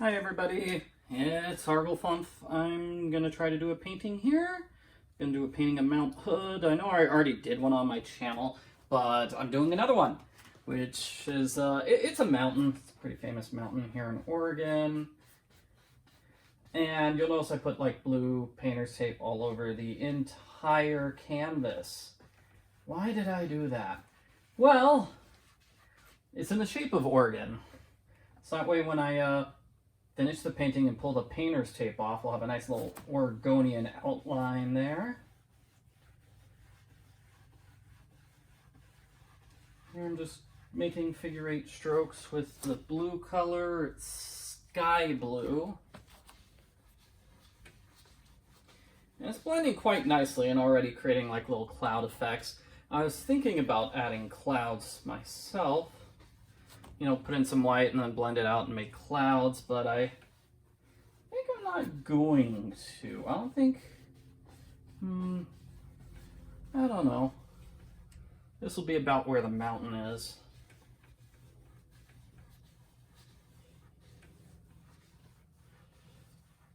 Hi everybody, it's Arglefunf. I'm gonna try to do a painting here. Gonna do a painting of Mount Hood. I know I already did one on my channel, but I'm doing another one, which is, it's a mountain. It's a pretty famous mountain here in Oregon. And you'll notice I put like blue painter's tape all over the entire canvas. Why did I do that? Well, it's in the shape of Oregon. So that way when I, finish the painting and pull the painter's tape off, we'll have a nice little Oregonian outline there. Here I'm just making figure 8 strokes with the blue color. It's sky blue. And it's blending quite nicely and already creating like little cloud effects. I was thinking about adding clouds myself. You know, put in some white and then blend it out and make clouds, but I think I'm not going to. I don't think, I don't know. This will be about where the mountain is.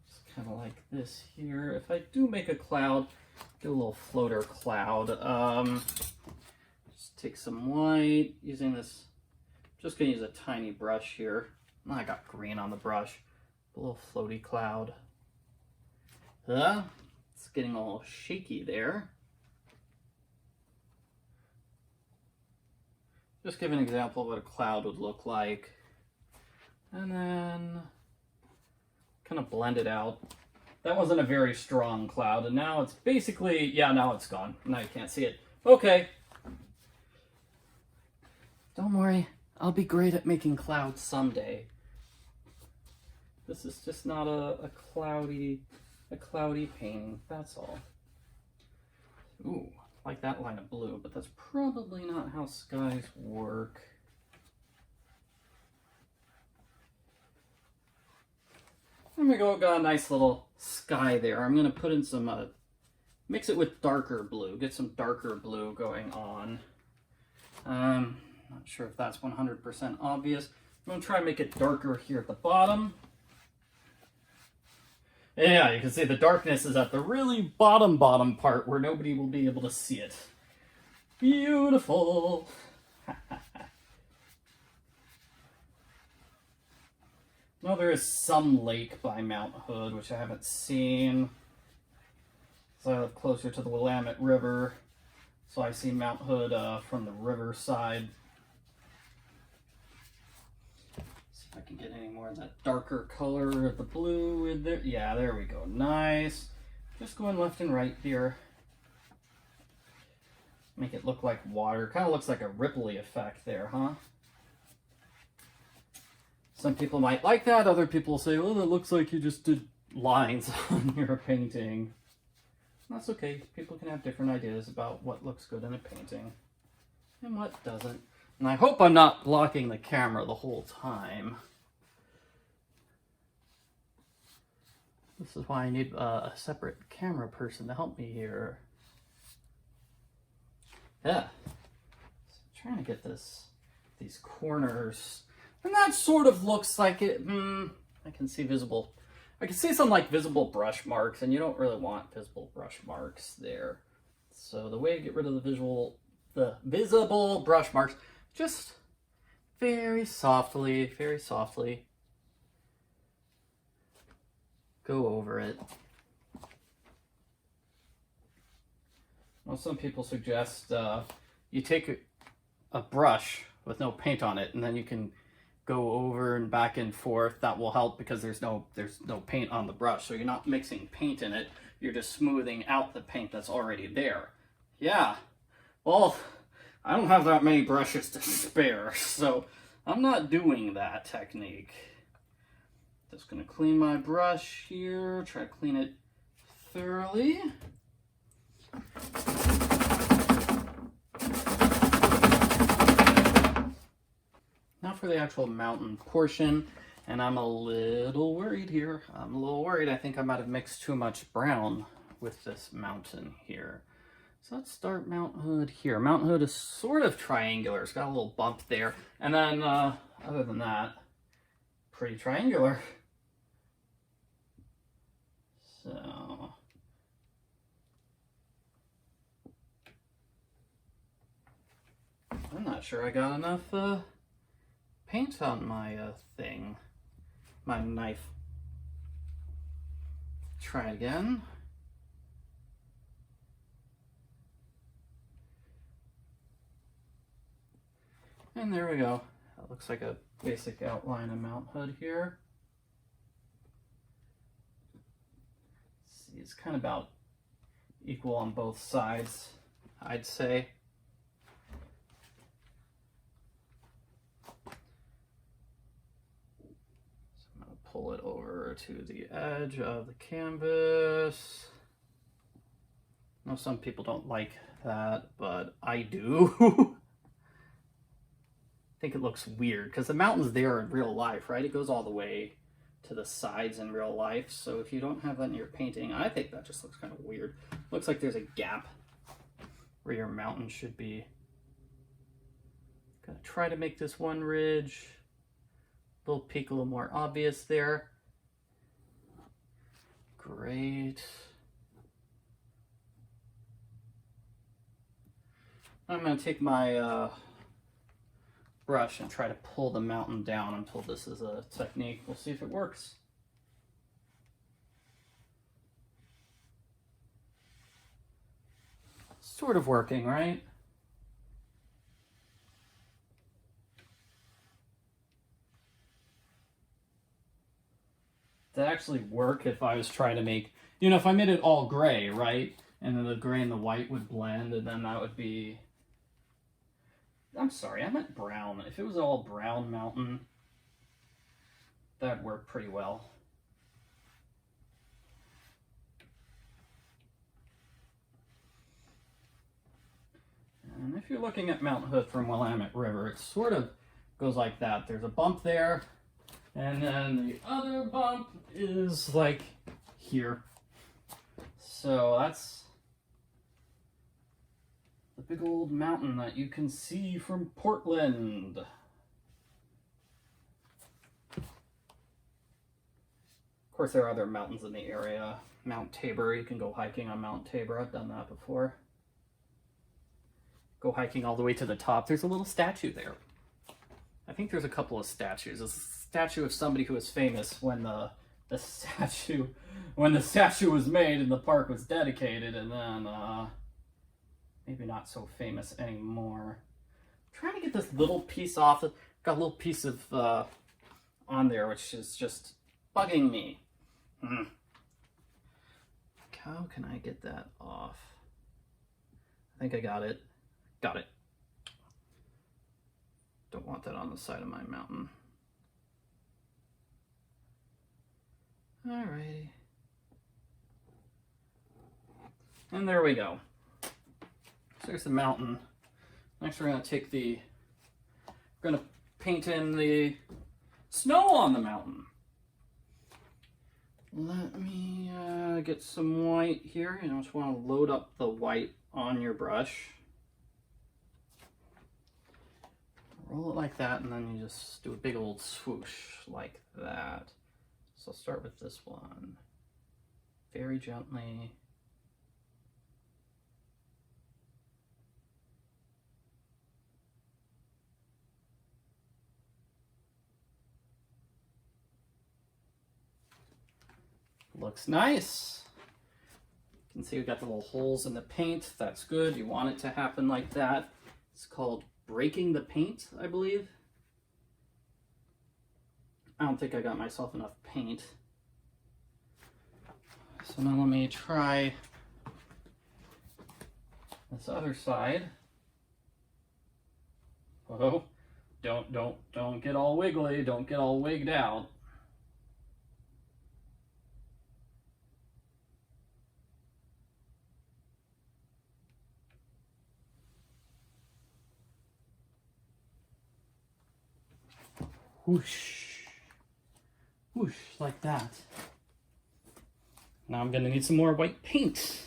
It's kind of like this here. If I do make a cloud, do a little floater cloud. Just take some white, using this. Just gonna use a tiny brush here. I got green on the brush. A little floaty cloud. It's getting a little shaky there. Just give an example of what a cloud would look like. And then kind of blend it out. That wasn't a very strong cloud, and now it's basically, yeah, now it's gone. Now you can't see it. Okay. Don't worry. I'll be great at making clouds someday. This is just not a cloudy painting, that's all. Ooh, I like that line of blue, but that's probably not how skies work. There we go, got a nice little sky there. I'm gonna put in some, mix it with darker blue, get some darker blue going on. Not sure if that's 100% obvious. I'm going to try and make it darker here at the bottom. Yeah, you can see the darkness is at the really bottom part where nobody will be able to see it. Beautiful! Now there is some lake by Mount Hood, which I haven't seen. So I live closer to the Willamette River, so I see Mount Hood from the riverside. I can get any more of that darker color of the blue in there. Yeah, there we go. Nice. Just going left and right here. Make it look like water. Kind of looks like a ripply effect there, huh? Some people might like that. Other people say, well, that looks like you just did lines on your painting. That's okay. People can have different ideas about what looks good in a painting and what doesn't. And I hope I'm not blocking the camera the whole time. This is why I need a separate camera person to help me here. Yeah. So I'm trying to get these corners. And that sort of looks like it, I can see visible. I can see some like visible brush marks, and you don't really want visible brush marks there. So the way to get rid of the visible brush marks, just very softly go over it. Well, some people suggest you take a brush with no paint on it, and then you can go over and back and forth. That will help because there's no paint on the brush, so you're not mixing paint in it. You're just smoothing out the paint that's already there. Yeah. Well, I don't have that many brushes to spare, so I'm not doing that technique. Just gonna clean my brush here, try to clean it thoroughly. Now for the actual mountain portion, and I'm a little worried here. I think I might have mixed too much brown with this mountain here. So let's start Mount Hood here. Mount Hood is sort of triangular. It's got a little bump there. And then, other than that, pretty triangular. So I'm not sure I got enough paint on my thing, my knife. Try again. And there we go. That looks like a basic outline of Mount Hood here. See, it's kind of about equal on both sides, I'd say. So I'm going to pull it over to the edge of the canvas. I know some people don't like that, but I do. I think it looks weird because the mountain's there in real life, right? It goes all the way to the sides in real life. So if you don't have that in your painting, I think that just looks kind of weird. Looks like there's a gap where your mountain should be. Gonna try to make this one ridge, little peak a little more obvious there. Great. I'm gonna take my brush and try to pull the mountain down until this is a technique. We'll see if it works. Sort of working, right? That actually work if I was trying to make, you know, if I made it all gray, right? And then the gray and the white would blend, and then that would be, I'm sorry, I meant brown. If it was all brown mountain, that'd work pretty well. And if you're looking at Mount Hood from Willamette River, it sort of goes like that. There's a bump there, and then the other bump is like here. So that's the big old mountain that you can see from Portland. Of course, there are other mountains in the area. Mount Tabor, you can go hiking on Mount Tabor. I've done that before. Go hiking all the way to the top. There's a little statue there. I think there's a couple of statues. There's a statue of somebody who was famous when the statue was made and the park was dedicated, and then maybe not so famous anymore. I'm trying to get this little piece off. Got a little piece of on there, which is just bugging me. How can I get that off? I think I got it. Got it. Don't want that on the side of my mountain. Alrighty. And there we go. So there's the mountain. Next we're going to take we're going to paint in the snow on the mountain. Let me get some white here. You just want to load up the white on your brush. Roll it like that, and then you just do a big old swoosh like that. So I'll start with this one. Very gently. Looks nice. You can see we've got the little holes in the paint. That's good. You want it to happen like that. It's called breaking the paint, I believe. I don't think I got myself enough paint. So now let me try this other side. Whoa, don't get all wiggly, don't get all wigged out. Whoosh, whoosh, like that. Now I'm gonna need some more white paint.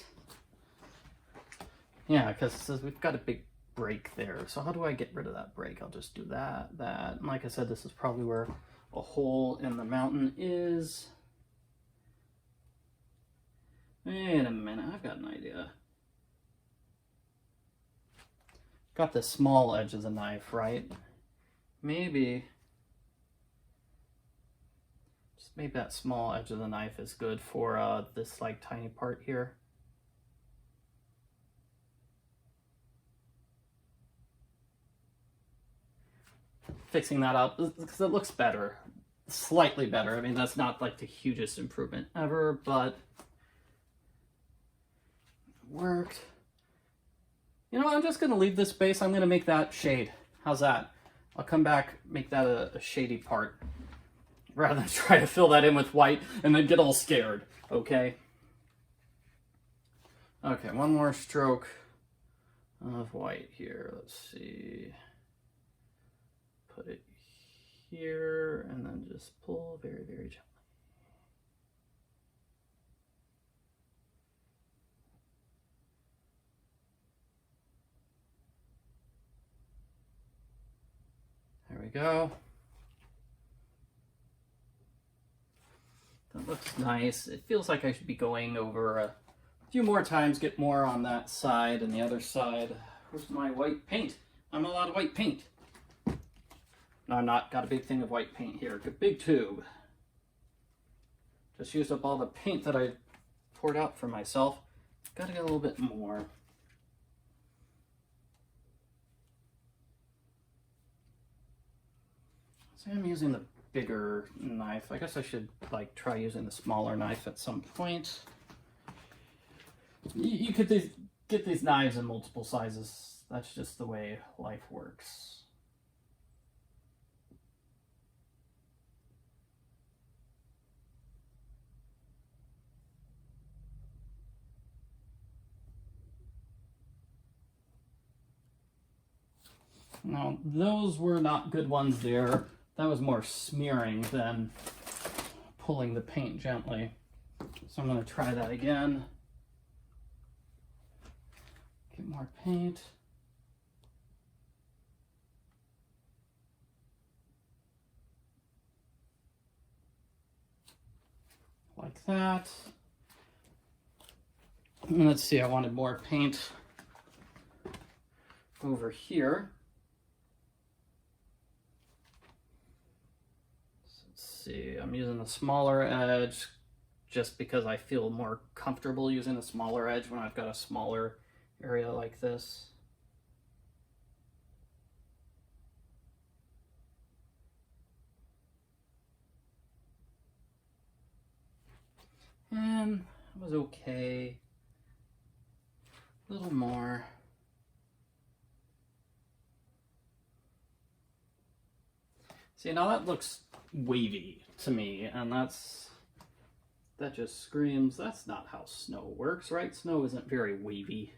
Yeah, because we've got a big break there. So how do I get rid of that break? I'll just do that. And like I said, this is probably where a hole in the mountain is. Wait a minute, I've got an idea. Got the small edge of the knife, right? Maybe that small edge of the knife is good for this like tiny part here. Fixing that up because it looks better, slightly better. I mean, that's not like the hugest improvement ever, but it worked. You know, I'm just gonna leave this base. I'm gonna make that shade. How's that? I'll come back, make that a shady part, rather than try to fill that in with white and then get all scared, okay? Okay, one more stroke of white here. Let's see. Put it here and then just pull very, very gently. There we go. That looks nice. It feels like I should be going over a few more times, get more on that side and the other side. Where's my white paint? I'm allowed of white paint. No, I'm not. Got a big thing of white paint here. A big tube. Just used up all the paint that I poured out for myself. Gotta get a little bit more. So I'm using the bigger knife. I guess I should like try using the smaller knife at some point. You could get these knives in multiple sizes. That's just the way life works. Now, those were not good ones there. That was more smearing than pulling the paint gently. So I'm going to try that again. Get more paint. Like that. And let's see, I wanted more paint over here. See, I'm using the smaller edge just because I feel more comfortable using a smaller edge when I've got a smaller area like this. And it was okay. A little more. See, now that looks wavy to me, and that just screams that's not how snow works, right? Snow isn't very wavy.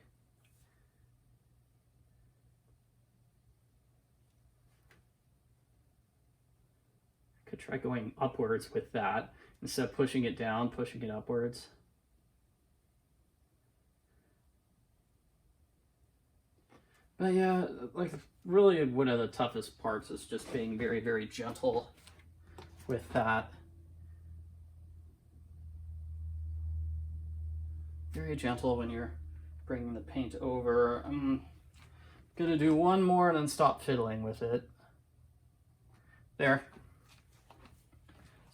Could try going upwards with that instead of pushing it down, pushing it upwards. But yeah, like really one of the toughest parts is just being very, very gentle with that. Very gentle when you're bringing the paint over. I'm gonna do one more and then stop fiddling with it. There.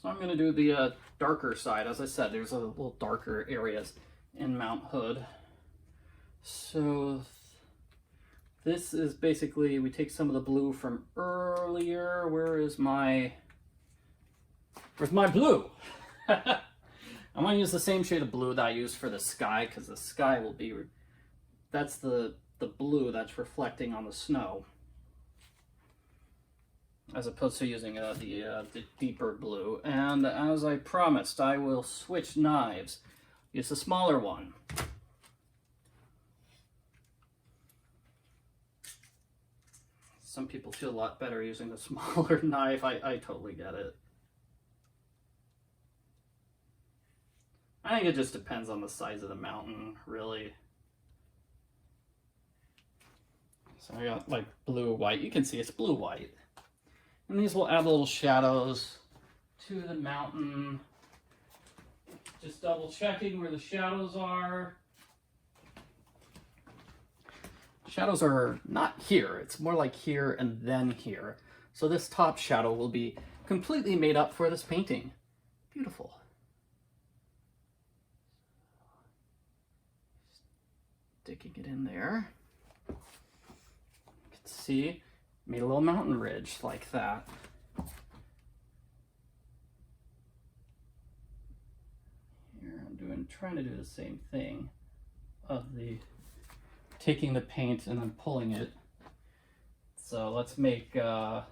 So I'm gonna do the darker side. As I said, there's a little darker areas in Mount Hood. So this is basically, we take some of the blue from earlier. Where's my blue? I'm gonna use the same shade of blue that I used for the sky, because the sky will be, that's the blue that's reflecting on the snow, as opposed to using the deeper blue. And as I promised, I will switch knives. Use the smaller one. Some people feel a lot better using the smaller knife. I totally get it. I think it just depends on the size of the mountain, really. So I got like blue, white. You can see it's blue, white. And these will add little shadows to the mountain. Just double checking where the shadows are. Shadows are not here. It's more like here and then here. So this top shadow will be completely made up for this painting. Beautiful. Sticking it in there. You can see, made a little mountain ridge like that. Here I'm trying to do the same thing of the taking the paint and then pulling it. So let's make, where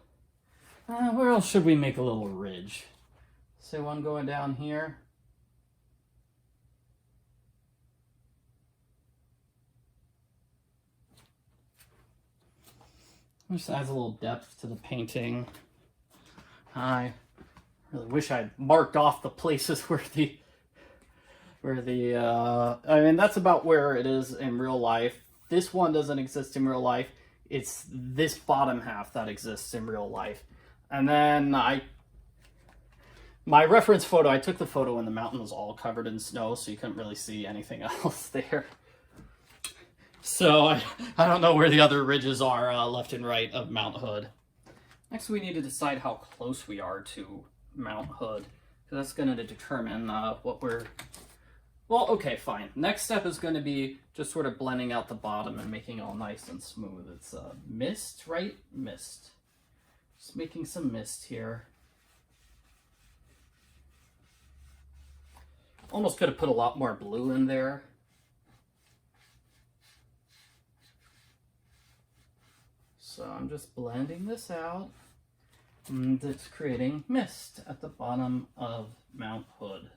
else should we make a little ridge? Say one going down here. Just adds a little depth to the painting. I really wish I'd marked off the places where I mean, that's about where it is in real life. This one doesn't exist in real life. It's this bottom half that exists in real life. And then my reference photo, I took the photo when the mountain was all covered in snow, so you couldn't really see anything else there. So I don't know where the other ridges are left and right of Mount Hood. Next, we need to decide how close we are to Mount Hood, because that's going to determine what we're... Well, okay, fine. Next step is going to be just sort of blending out the bottom and making it all nice and smooth. It's mist, right? Mist. Just making some mist here. Almost could have put a lot more blue in there. So I'm just blending this out, and it's creating mist at the bottom of Mount Hood.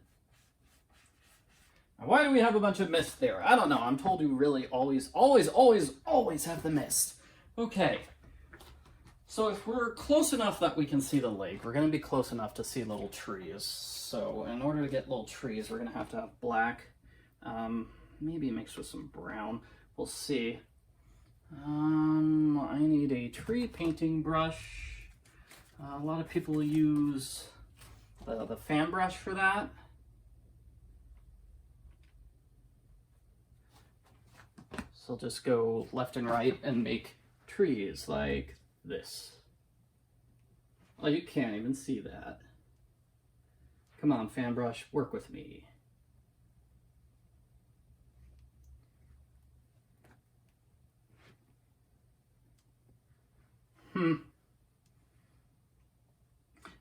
Now, why do we have a bunch of mist there? I don't know. I'm told you really always have the mist. Okay. So if we're close enough that we can see the lake, we're going to be close enough to see little trees. So in order to get little trees, we're going to have black, maybe mixed with some brown. We'll see. I need a tree painting brush. A lot of people use the fan brush for that. So just go left and right and make trees like this. Oh, you can't even see that. Come on, fan brush, work with me.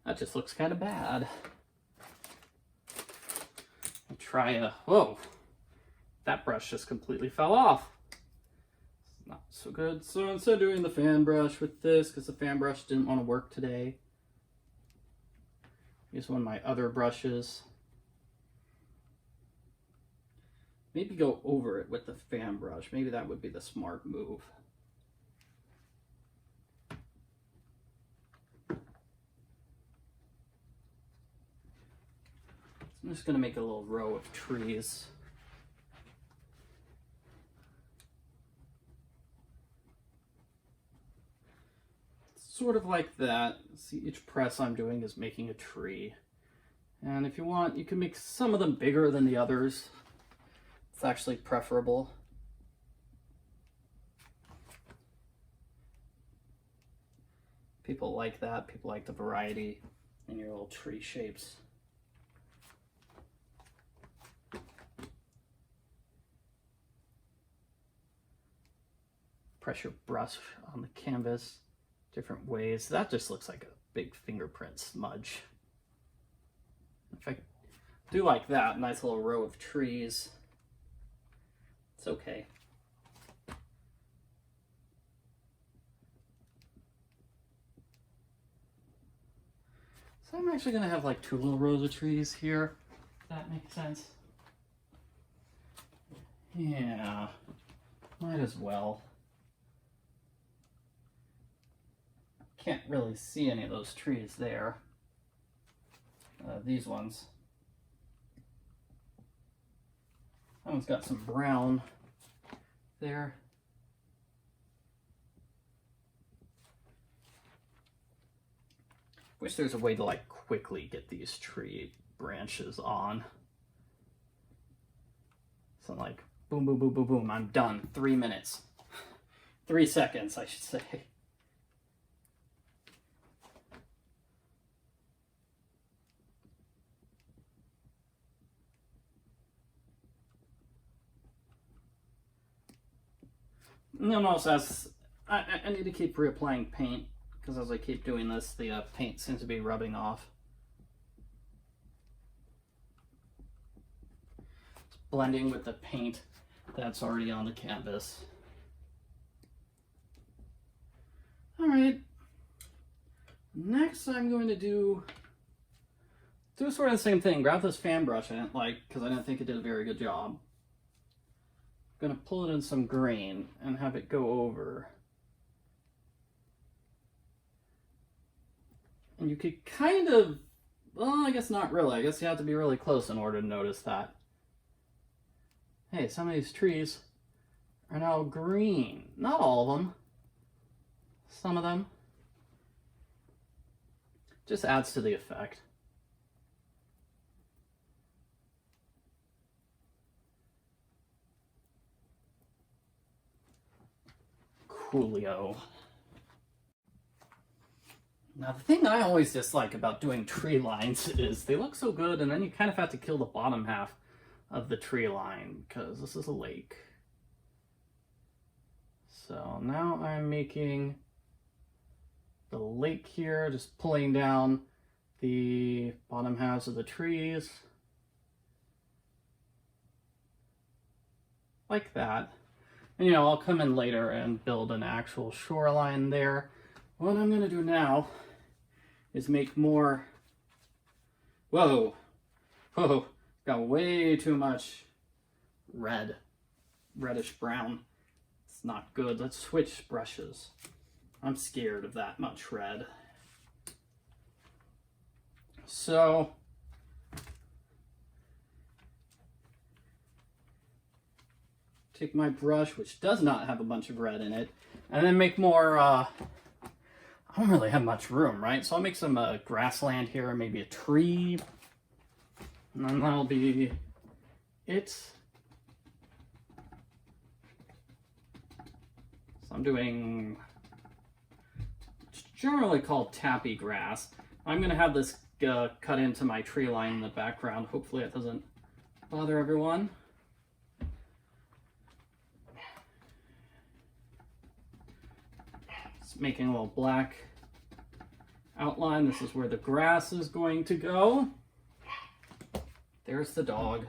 That just looks kind of bad. I'll try whoa, that brush just completely fell off. Not so good. So instead of doing the fan brush with this, because the fan brush didn't want to work today, use one of my other brushes. Maybe go over it with the fan brush. Maybe that would be the smart move. I'm just going to make a little row of trees. Sort of like that. See, each press I'm doing is making a tree. And if you want, you can make some of them bigger than the others. It's actually preferable. People like that. People like the variety in your little tree shapes. Press your brush on the canvas different ways. That just looks like a big fingerprint smudge. If I do like that, nice little row of trees, it's okay. So I'm actually going to have like two little rows of trees here, if that makes sense. Yeah, might as well. Can't really see any of those trees there. These ones. That one's got some brown there. Wish there's a way to like quickly get these tree branches on. So like, boom, boom, boom, boom, boom, I'm done. 3 minutes. 3 seconds, I should say. You'll notice as I need to keep reapplying paint, because as I keep doing this, the paint seems to be rubbing off. It's blending with the paint that's already on the canvas. All right. Next, I'm going to do sort of the same thing. Grab this fan brush I didn't like because I didn't think it did a very good job. I'm going to pull it in some green and have it go over. And you could kind of, well, I guess not really. I guess you have to be really close in order to notice that. Hey, some of these trees are now green. Not all of them. Some of them. Just adds to the effect. Coolio. Now the thing I always dislike about doing tree lines is they look so good and then you kind of have to kill the bottom half of the tree line because this is a lake. So now I'm making the lake here, just pulling down the bottom halves of the trees. Like that. And, you know, I'll come in later and build an actual shoreline there. What I'm going to do now is make more... Whoa! Whoa! Got way too much red. Reddish brown. It's not good. Let's switch brushes. I'm scared of that much red. So... take my brush, which does not have a bunch of red in it, and then make more, I don't really have much room, right? So I'll make some grassland here, maybe a tree, and then that'll be it. So I'm doing, it's generally called tappy grass. I'm going to have this cut into my tree line in the background. Hopefully it doesn't bother everyone. Making a little black outline. This is where the grass is going to go. There's the dog.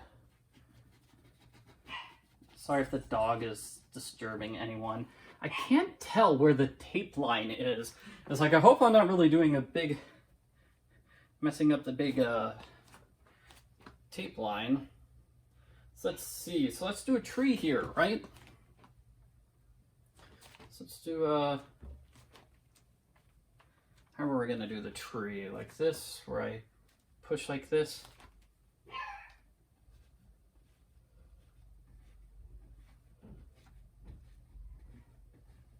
Sorry if the dog is disturbing anyone. I can't tell where the tape line is. It's like, I hope I'm not really doing a big, messing up the big tape line. So let's see. So let's do a tree here, right? So let's do a... how are we going to do the tree? Like this, where I push like this?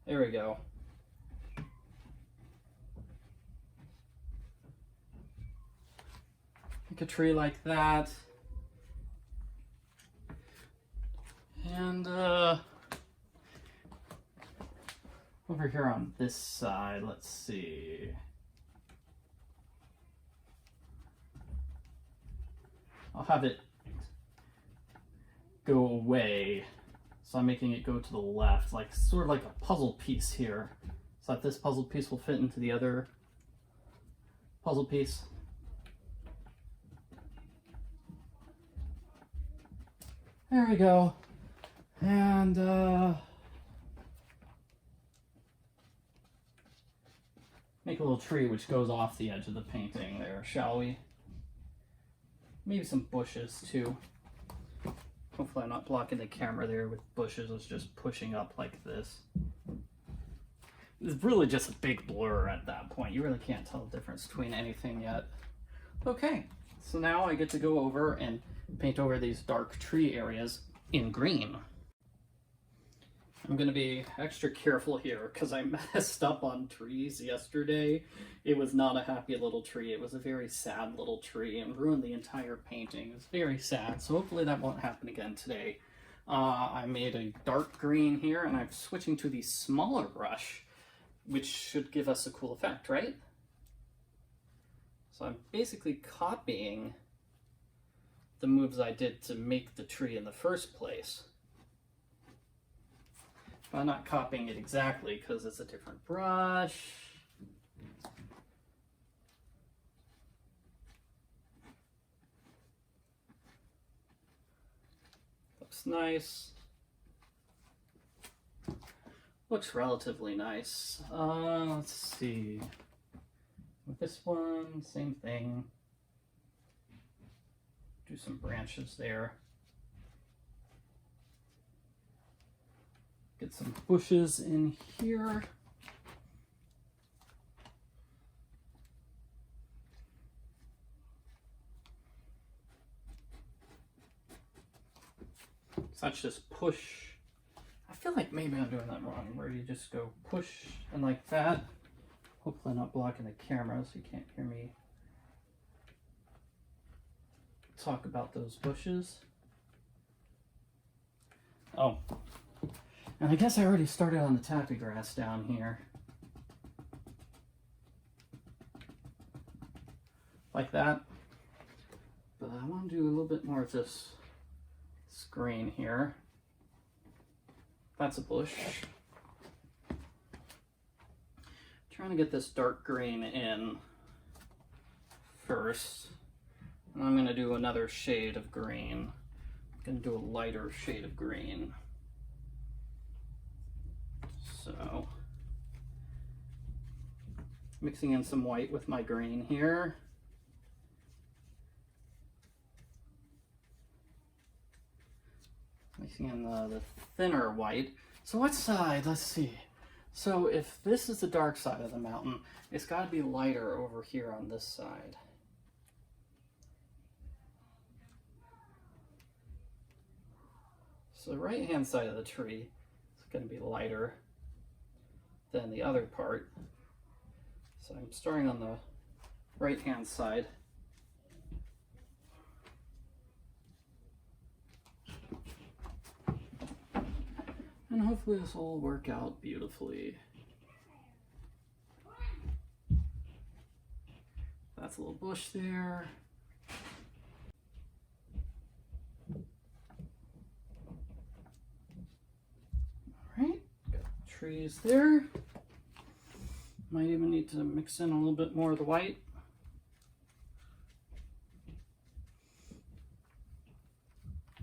There we go. Make a tree like that. And over here on this side, let's see. I'll have it go away. So I'm making it go to the left, like sort of like a puzzle piece here. So that this puzzle piece will fit into the other puzzle piece. There we go. And make a little tree which goes off the edge of the painting there, shall we? Maybe some bushes too. Hopefully I'm not blocking the camera there with bushes. It's just pushing up like this. It's really just a big blur at that point. You really can't tell the difference between anything yet. Okay, so now I get to go over and paint over these dark tree areas in green. I'm going to be extra careful here because I messed up on trees yesterday. It was not a happy little tree. It was a very sad little tree and ruined the entire painting. It was very sad, so hopefully that won't happen again today. I made a dark green here, and I'm switching to the smaller brush, which should give us a cool effect, right? So I'm basically copying the moves I did to make the tree in the first place. But I'm not copying it exactly because it's a different brush. Looks nice. Looks relatively nice. Let's see. With this one, same thing. Do some branches there. Get some bushes in here. Such as push. I feel like maybe I'm doing that wrong, where you just go push and like that. Hopefully I'm not blocking the camera so you can't hear me talk about those bushes. Oh, and I guess I already started on the taffy grass down here. Like that. But I want to do a little bit more of this green here. That's a bush. Trying to get this dark green in first. And I'm going to do another shade of green. I'm going to do a lighter shade of green. So, mixing in some white with my green here. Mixing in the thinner white. So what side? Let's see. So if this is the dark side of the mountain, it's got to be lighter over here on this side. So the right-hand side of the tree is going to be lighter than the other part. So I'm starting on the right-hand side. And hopefully this will work out beautifully. That's a little bush there. Alright, got trees there. Might even need to mix in a little bit more of the white.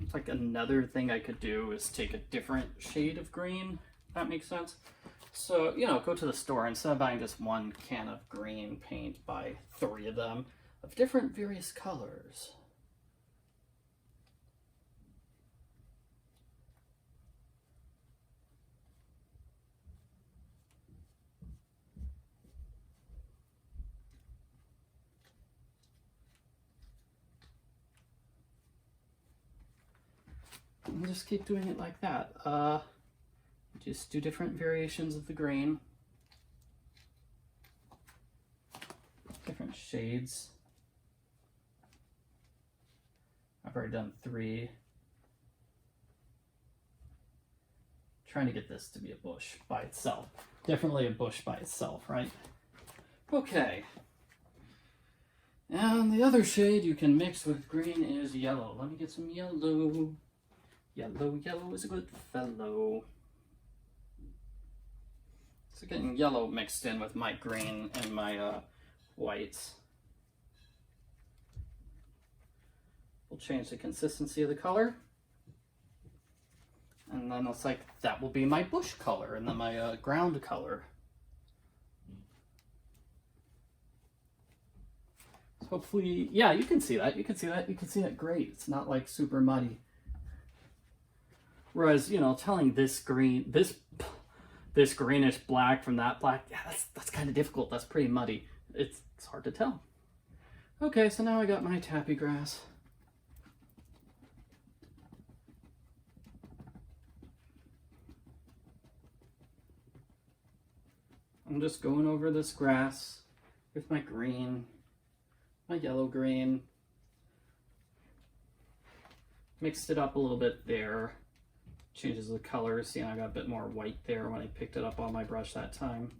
It's like another thing I could do is take a different shade of green, if that makes sense. So, you know, go to the store, instead of buying just one can of green paint, buy 3 of them of different various colors. And just keep doing it like that. Just do different variations of the green. Different shades. I've already done 3. Trying to get this to be a bush by itself. Definitely a bush by itself, right? Okay. And the other shade you can mix with green is yellow. Let me get some yellow. Yellow, yellow is a good fellow. So getting yellow mixed in with my green and my whites. We'll change the consistency of the color. And then it's like, that will be my bush color and then my ground color. So hopefully, yeah, you can see that. You can see that. You can see that great. It's not like super muddy. Whereas, you know, telling this green, this greenish black from that black, yeah, that's kind of difficult. That's pretty muddy. It's hard to tell. Okay, so now I got my tappy grass. I'm just going over this grass with my green, my yellow green. Mixed it up a little bit there. changes the color. See, I got a bit more white there when I picked it up on my brush that time.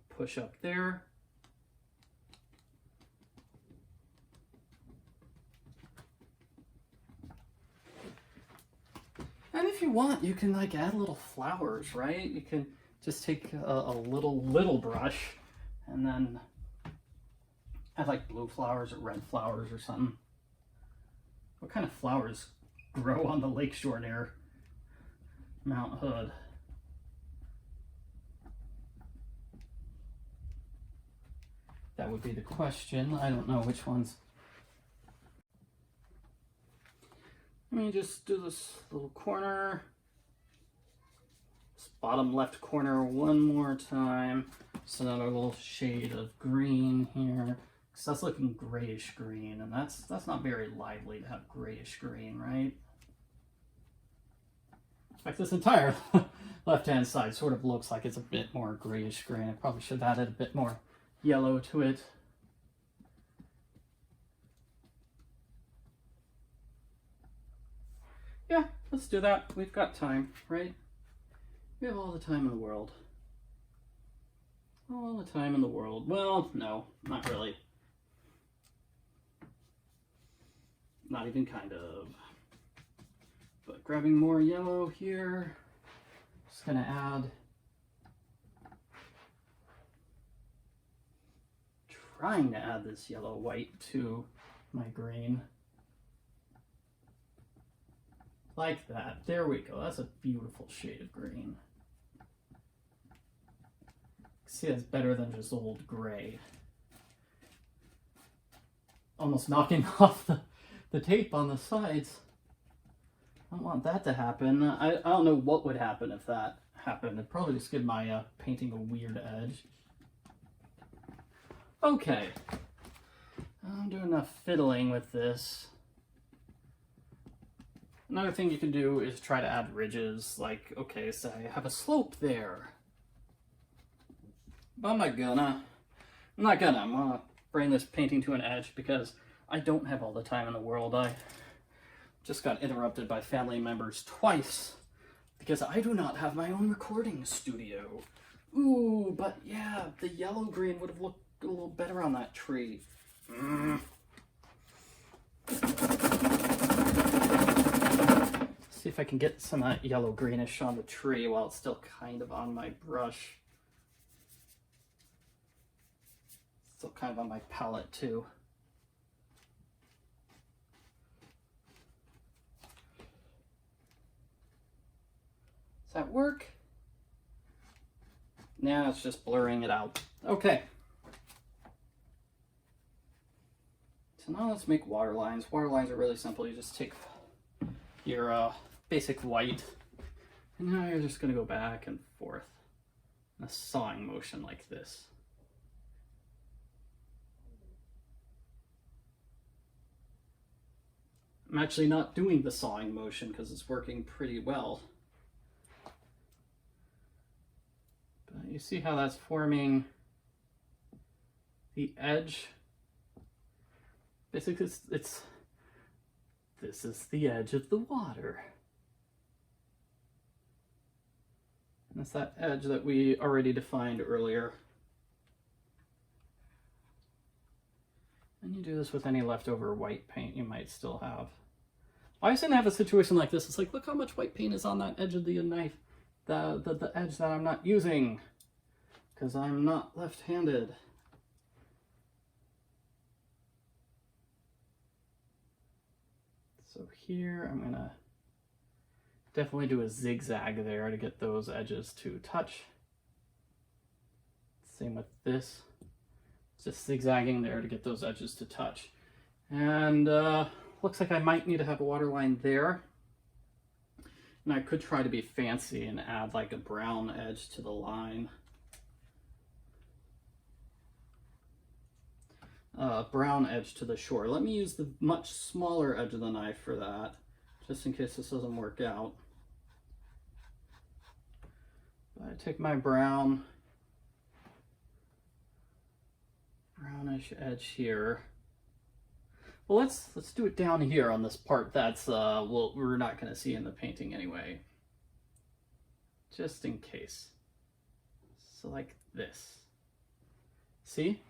Push up there. And if you want, you can like add little flowers, right? You can just take a little brush and then add like blue flowers or red flowers or something. What kind of flowers grow on the lakeshore near Mount Hood? That would be the question. I don't know which ones. Let me just do this little corner. This bottom left corner one more time. Just another little shade of green here. Because that's looking grayish green, and that's not very lively to have grayish green, right? In fact, this entire left-hand side sort of looks like it's a bit more grayish green. I probably should have added a bit more yellow to it. Yeah, let's do that. We've got time, right? We have all the time in the world. All the time in the world. Well, no, not really. Not even kind of. But grabbing more yellow here. Just gonna add. Trying to add this yellow white to my green. Like that. There we go. That's a beautiful shade of green. See, that's better than just old gray. Almost knocking off the tape on the sides. I don't want that to happen. I don't know what would happen if that happened. It'd probably just give my painting a weird edge. Okay. I'm doing enough fiddling with this. Another thing you can do is try to add ridges, like, okay, so I have a slope there. But I'm not gonna. I'm gonna bring this painting to an edge because I don't have all the time in the world. I just got interrupted by family members twice because I do not have my own recording studio. Ooh, but yeah, the yellow-green would have looked a little better on that tree. See if I can get some of that yellow-greenish on the tree while it's still kind of on my brush. Still kind of on my palette too. Does that work? Nah, it's just blurring it out. Okay. So now let's make water lines. Water lines are really simple. You just take your basic white, and now you're just going to go back and forth in a sawing motion like this. I'm actually not doing the sawing motion because it's working pretty well. But you see how that's forming the edge? Basically, this is the edge of the water. And it's that edge that we already defined earlier. And you do this with any leftover white paint you might still have. I always have a situation like this. It's like, look how much white paint is on that edge of the knife. The edge that I'm not using. Because I'm not left-handed. So here I'm gonna definitely do a zigzag there to get those edges to touch. Same with this. Just zigzagging there to get those edges to touch. And looks like I might need to have a water line there. And I could try to be fancy and add like a brown edge to the line. Brown edge to the shore. Let me use the much smaller edge of the knife for that, just in case this doesn't work out. I take my brownish edge here. Well, let's do it down here on this part that's well, we're not going to see in the painting anyway. Just in case. So like this. See?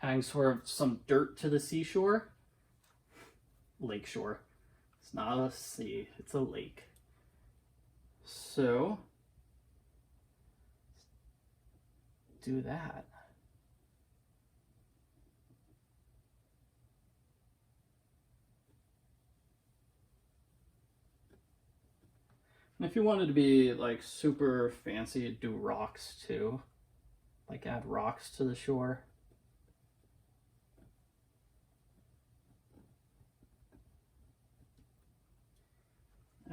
Adding sort of some dirt to the seashore. Lakeshore. It's not a sea, it's a lake. So do that. And if you wanted to be like super fancy, do rocks too. Like add rocks to the shore.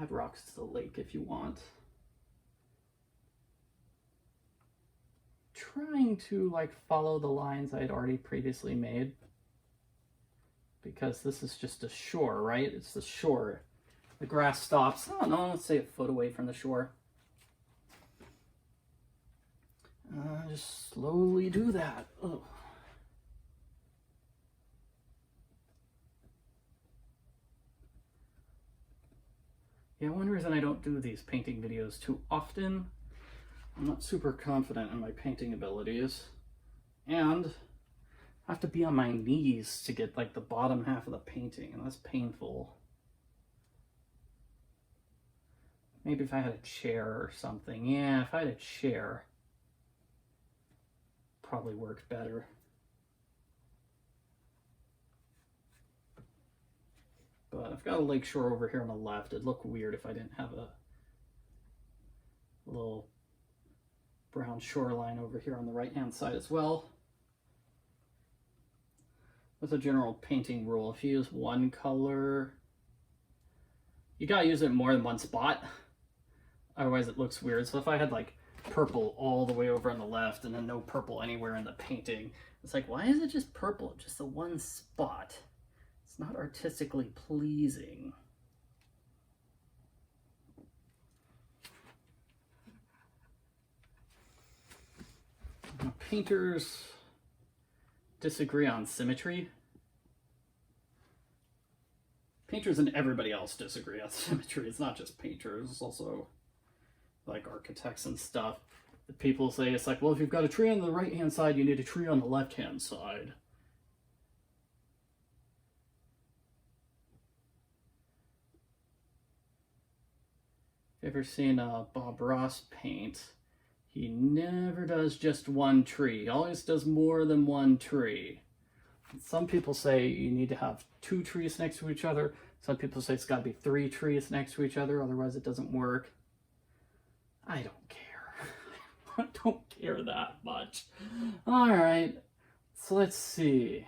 Add rocks to the lake if you want. Trying to like follow the lines I had already previously made. Because this is just a shore, right? It's the shore. The grass stops, I don't know, let's say a foot away from the shore. Just slowly do that. Oh. Yeah, one reason I don't do these painting videos too often, I'm not super confident in my painting abilities, and I have to be on my knees to get like the bottom half of the painting, and that's painful. Maybe if I had a chair or something. Yeah, if I had a chair, probably work better. But I've got a lakeshore over here on the left. It'd look weird if I didn't have a little brown shoreline over here on the right-hand side as well. That's a general painting rule. If you use one color, you gotta use it more than one spot. Otherwise it looks weird. So if I had like purple all the way over on the left and then no purple anywhere in the painting, it's like, why is it just purple? Just the one spot. It's not artistically pleasing. Now, painters disagree on symmetry. Painters and everybody else disagree on symmetry. It's not just painters, it's also like architects and stuff. The people say it's like, well, if you've got a tree on the right-hand side, you need a tree on the left-hand side. Ever seen Bob Ross paint? He never does just one tree. He always does more than one tree. Some people say you need to have 2 trees next to each other. Some people say it's got to be 3 trees next to each other, otherwise it doesn't work. I don't care. I don't care that much. All right, so let's see.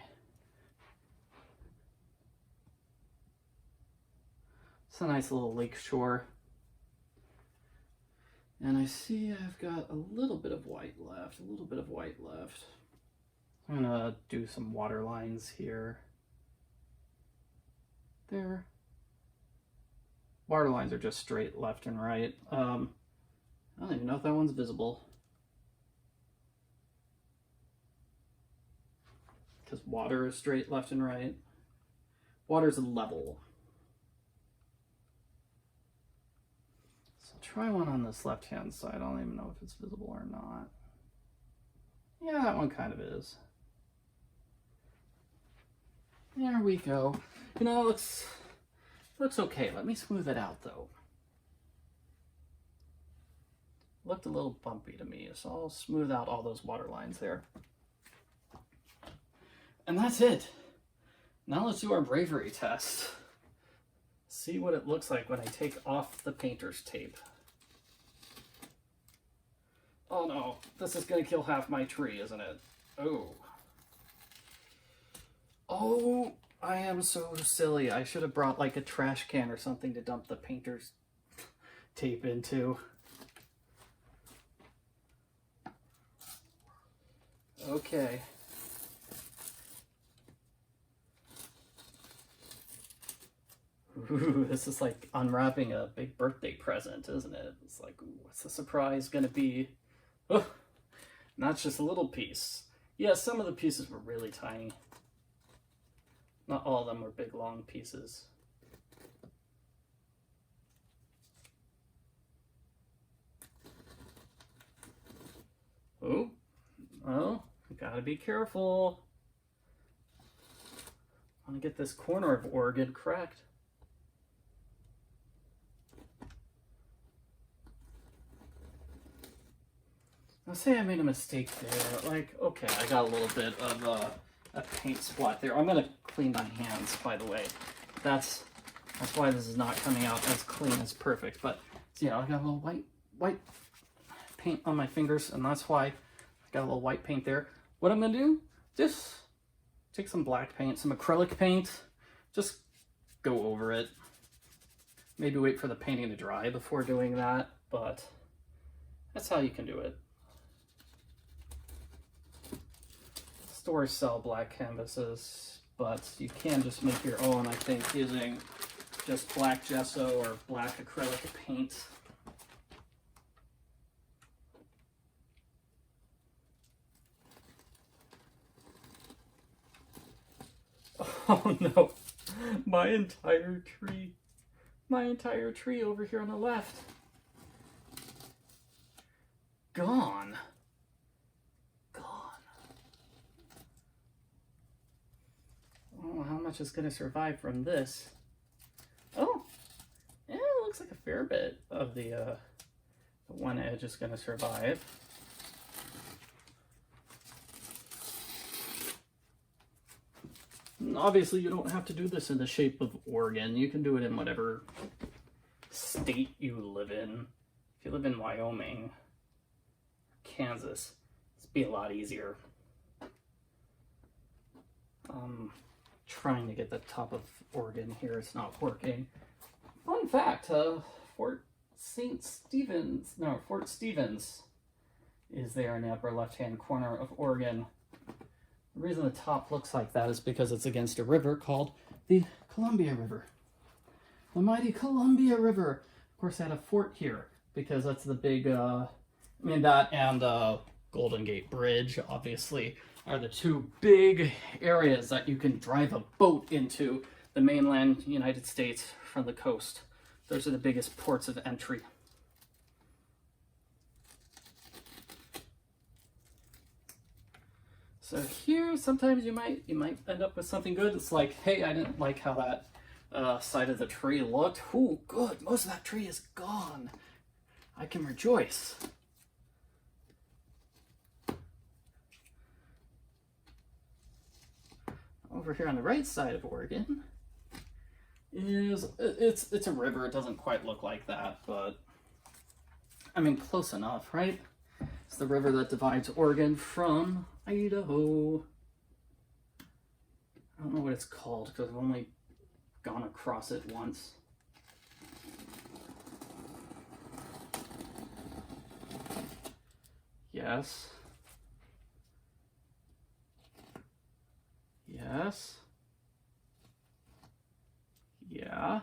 It's a nice little lake shore. And I see I've got a little bit of white left, I'm gonna do some water lines here. There. Water lines are just straight left and right. I don't even know if that one's visible. Because water is straight left and right. Water's level. So try one on this left-hand side. I don't even know if it's visible or not. Yeah, that one kind of is. There we go. You know, it looks okay. Let me smooth it out, though. Looked a little bumpy to me, so I'll smooth out all those water lines there. And that's it. Now let's do our bravery test. See what it looks like when I take off the painter's tape. Oh no, this is gonna kill half my tree, isn't it? Oh. Oh, I am so silly. I should have brought like a trash can or something to dump the painter's tape into. Okay. Ooh, this is like unwrapping a big birthday present, isn't it? It's like, ooh, what's the surprise gonna be? Oh, not just a little piece. Yeah, some of the pieces were really tiny. Not all of them were big long pieces. Oh, well, gotta be careful. I want to get this corner of Oregon correct. Now say I made a mistake there, like, okay, I got a little bit of a paint spot there. I'm gonna clean my hands, by the way. That's why this is not coming out as clean as perfect, but see, I got a little white paint on my fingers, and that's why I got a little white paint there. What I'm gonna do, just take some black paint, some acrylic paint, just go over it. Maybe wait for the painting to dry before doing that, but that's how you can do it. Stores sell black canvases, but you can just make your own, I think, using just black gesso or black acrylic paint. Oh no, my entire tree over here on the left. Gone. Oh, how much is going to survive from this? Oh, yeah, it looks like a fair bit of the one edge is going to survive. And obviously, you don't have to do this in the shape of Oregon. You can do it in whatever state you live in. If you live in Wyoming, Kansas, it's be a lot easier. Trying to get the top of Oregon here, it's not working. Fun fact, Fort Stevens is there in the upper left-hand corner of Oregon. The reason the top looks like that is because it's against a river called the Columbia River. The mighty Columbia River. Of course, they had a fort here because that's the big, that and Golden Gate Bridge, obviously, are the two big areas that you can drive a boat into the mainland United States from the coast. Those are the biggest ports of entry. So here, sometimes you might end up with something good. It's like, hey, I didn't like how that side of the tree looked. Ooh, good, most of that tree is gone. I can rejoice. Over here on the right side of Oregon is, it's a river. It doesn't quite look like that, but I mean, close enough, right? It's the river that divides Oregon from Idaho. I don't know what it's called because I've only gone across it once. Yes. Yes. Yeah.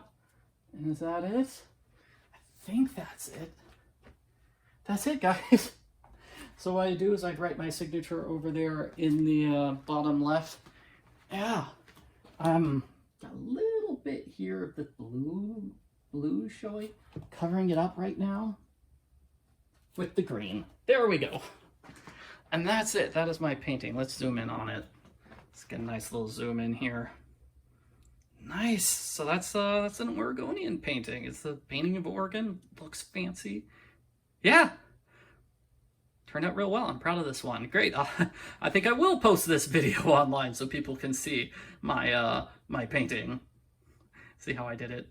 And is that it? I think that's it. That's it, guys. So what I do is I'd write my signature over there in the bottom left. Yeah. A little bit here of the blue showing, covering it up right now with the green. There we go. And that's it. That is my painting. Let's zoom in on it. Let's get a nice little zoom in here. Nice. So that's an Oregonian painting. It's the painting of Oregon. Looks fancy. Yeah. Turned out real well. I'm proud of this one. Great. I think I will post this video online so people can see my my painting. See how I did it.